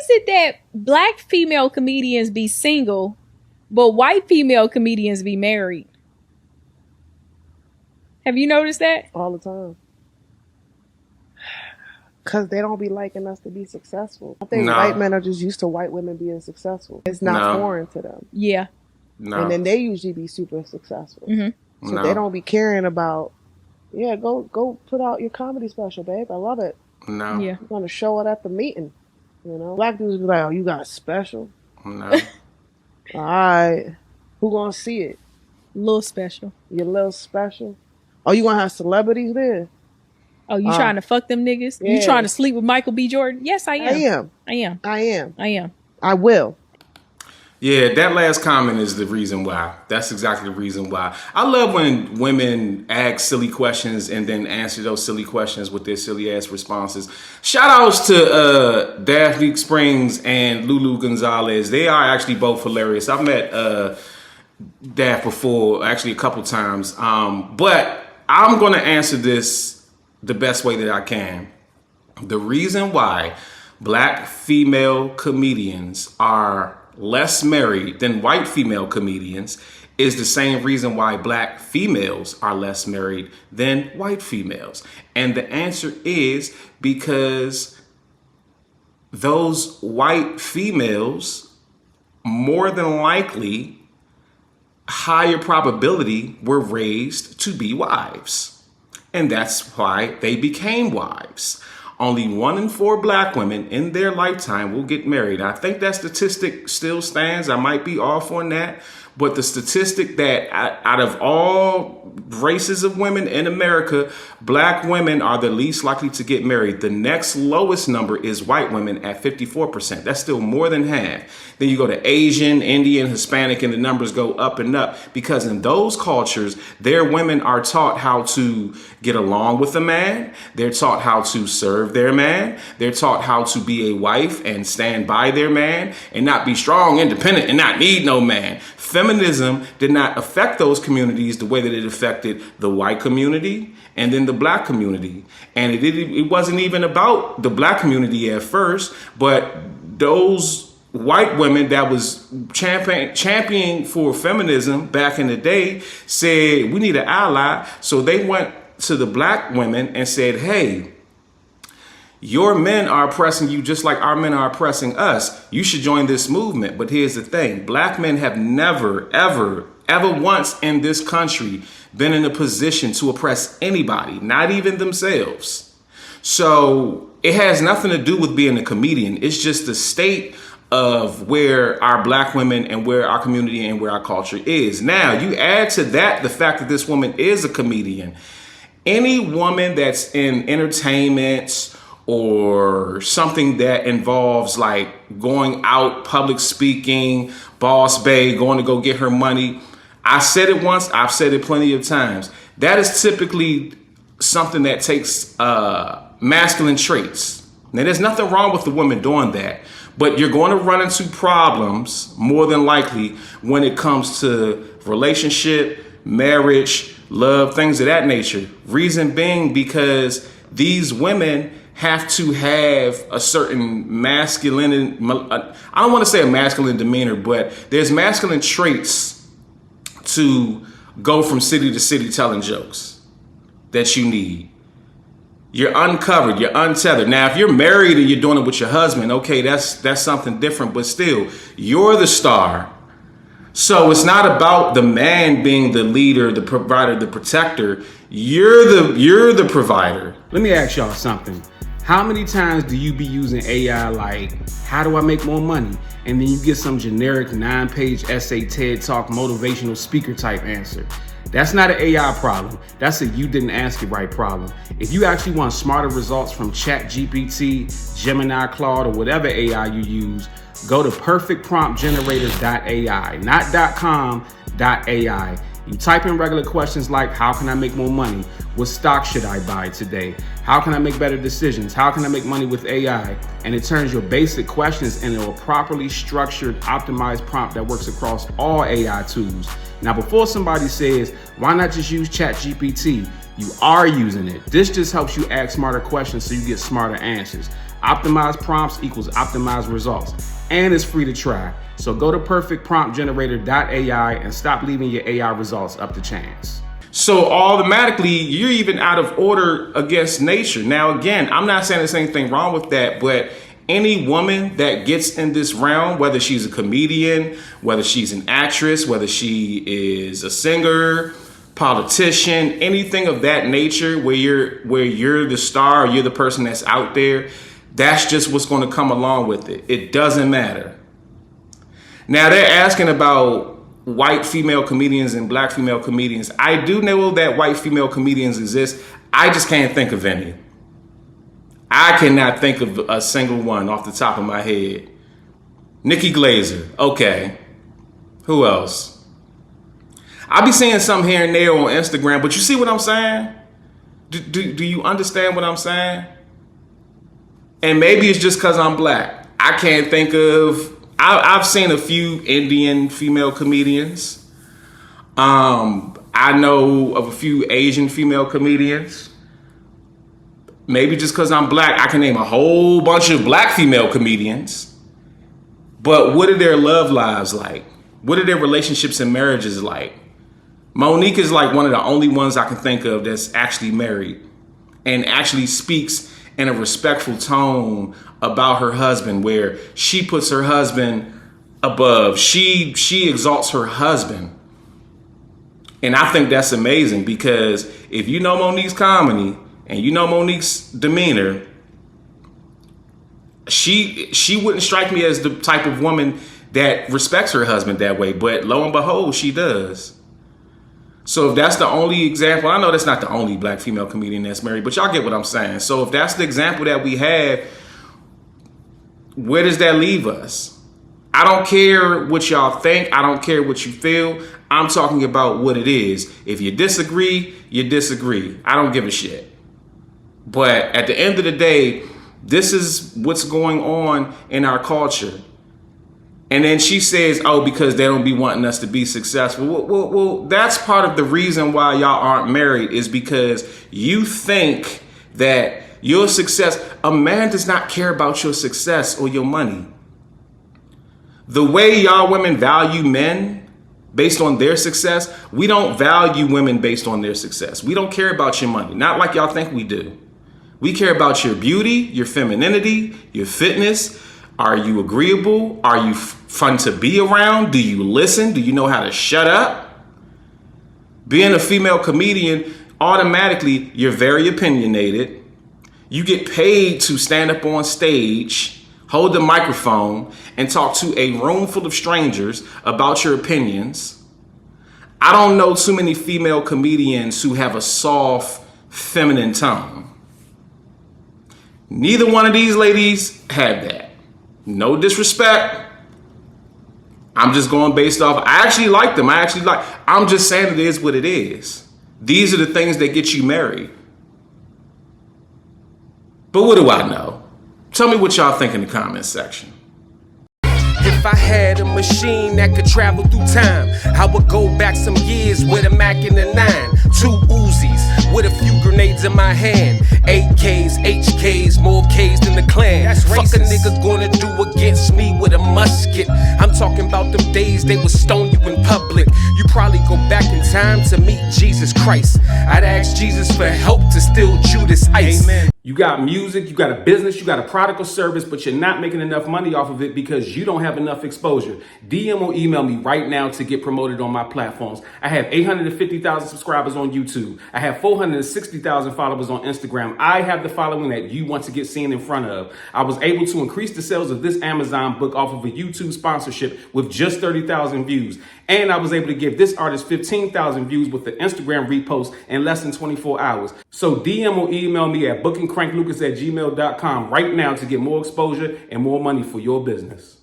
is it that black female comedians be single, but white female comedians be married? Have you noticed that? All the time. Because they don't be liking us to be successful. I think white men are just used to white women being successful. It's not foreign to them. Yeah. No. And then they usually be super successful. Mm-hmm. So they don't be caring about, go put out your comedy special, babe. I love it. No. Yeah. You're going to show it at the meeting. You know? Black dudes be like, oh, you got a special? No. All right. Who going to see it? Little special. Your little special? Oh, you going to have celebrities there? Oh, you trying to fuck them niggas? Yeah. You trying to sleep with Michael B. Jordan? Yes, I am. I am. I will. Yeah, that last comment is the reason why. That's exactly the reason why. I love when women ask silly questions and then answer those silly questions with their silly ass responses. Shout outs to Daphne Springs and Lulu Gonzalez. They are actually both hilarious. I've met Daph before, actually a couple times. But I'm going to answer this the best way that I can. The reason why black female comedians are less married than white female comedians is the same reason why black females are less married than white females. And the answer is because those white females, more than likely, higher probability, were raised to be wives. And that's why they became wives. Only 1 in 4 black women in their lifetime will get married. I think that statistic still stands. I might be off on that. But the statistic that out of all races of women in America, black women are the least likely to get married. The next lowest number is white women at 54%. That's still more than half. Then you go to Asian, Indian, Hispanic, and the numbers go up and up because in those cultures, their women are taught how to get along with a man. They're taught how to serve their man. They're taught how to be a wife and stand by their man and not be strong, independent, and not need no man. Feminism did not affect those communities the way that it affected the white community and then the black community. And it wasn't even about the black community at first, but those white women that was championing for feminism back in the day said, we need an ally. So they went to the black women and said, hey, your men are oppressing you just like our men are oppressing us. You should join this movement. But here's the thing. Black men have never, ever once in this country been in a position to oppress anybody, not even themselves. So it has nothing to do with being a comedian. It's just the state of where our black women and where our community and where our culture is. Now, you add to that the fact that this woman is a comedian. Any woman that's in entertainment or something that involves like going out, public speaking, boss babe, going to go get her money. I said it once, I've said it plenty of times. That is typically something that takes masculine traits. Now, there's nothing wrong with the woman doing that, but you're going to run into problems more than likely when it comes to relationship, marriage, love, things of that nature. Reason being because these women have to have a certain masculine, I don't want to say a masculine demeanor, but there's masculine traits to go from city to city telling jokes that you need. You're uncovered, you're untethered. Now, if you're married and you're doing it with your husband, okay, that's something different, but still, you're the star. So it's not about the man being the leader, the provider, the protector. You're the provider. Let me ask y'all something. How many times do you be using AI like, how do I make more money? And then you get some generic 9-page essay, TED Talk, motivational speaker type answer. That's not an AI problem. That's a you didn't ask it right problem. If you actually want smarter results from ChatGPT, Gemini, Claude, or whatever AI you use, go to perfectpromptgenerators.ai, not .com, .ai. You type in regular questions like, how can I make more money? What stock should I buy today? How can I make better decisions? How can I make money with AI? And it turns your basic questions into a properly structured, optimized prompt that works across all AI tools. Now, before somebody says, why not just use ChatGPT? You are using it. This just helps you ask smarter questions so you get smarter answers. Optimized prompts equals optimized results. And it's free to try. So go to perfectpromptgenerator.ai and stop leaving your AI results up to chance. So automatically, you're even out of order against nature. Now, again, I'm not saying there's anything wrong with that, but any woman that gets in this realm, whether she's a comedian, whether she's an actress, whether she is a singer, politician, anything of that nature, where you're the star, or you're the person that's out there, that's just what's going to come along with it. It doesn't matter. Now, they're asking about white female comedians and black female comedians. I do know that white female comedians exist. I just can't think of any. I cannot think of a single one off the top of my head. Nikki Glaser. Okay. Who else? I'll be seeing some here and there on Instagram, but you see what I'm saying? Do you understand what I'm saying? And maybe it's just because I'm black. I can't think of... I've seen a few Indian female comedians. I know of a few Asian female comedians. Maybe just because I'm black, I can name a whole bunch of black female comedians. But what are their love lives like? What are their relationships and marriages like? Monique is like one of the only ones I can think of that's actually married and actually speaks in a respectful tone about her husband, where she puts her husband above. She exalts her husband. And I think that's amazing, because if you know Monique's comedy and you know Monique's demeanor, she wouldn't strike me as the type of woman that respects her husband that way. But lo and behold, she does. So if that's the only example, I know that's not the only black female comedian that's married, but y'all get what I'm saying. So if that's the example that we have, where does that leave us? I don't care what y'all think. I don't care what you feel. I'm talking about what it is. If you disagree, you disagree. I don't give a shit. But at the end of the day, this is what's going on in our culture. And then she says, oh, because they don't be wanting us to be successful. Well, that's part of the reason why y'all aren't married, is because you think that your success, a man does not care about your success or your money. The way y'all women value men based on their success, we don't value women based on their success. We don't care about your money, not like y'all think we do. We care about your beauty, your femininity, your fitness. Are you agreeable? Are you fun to be around? Do you listen? Do you know how to shut up? Being a female comedian, automatically, you're very opinionated. You get paid to stand up on stage, hold the microphone, and talk to a room full of strangers about your opinions. I don't know too many female comedians who have a soft, feminine tone. Neither one of these ladies had that. No disrespect. I'm just going based off. I actually like them. I'm just saying it is what it is. These are the things that get you married. But what do I know? Tell me what y'all think in the comments section. If I had a machine that could travel through time, I would go back some years with a Mac and a 9, 2 Uzis with a few grenades in my hand, 8Ks, HKs, more Ks than the Klan. That's racist. Fuck a nigga gonna do against me with a musket. I'm talking about them days they would stone you in public. You probably go back in time to meet Jesus Christ. I'd ask Jesus for help to steal Judas Ice. Amen. You got music, you got a business, you got a product or service, but you're not making enough money off of it because you don't have enough exposure. DM or email me right now to get promoted on my platforms. I have 850,000 subscribers on YouTube. I have 460,000 followers on Instagram. I have the following that you want to get seen in front of. I was able to increase the sales of this Amazon book off of a YouTube sponsorship with just 30,000 views. And I was able to give this artist 15,000 views with the Instagram repost in less than 24 hours. So DM or email me at bookingcranklucas@gmail.com right now to get more exposure and more money for your business.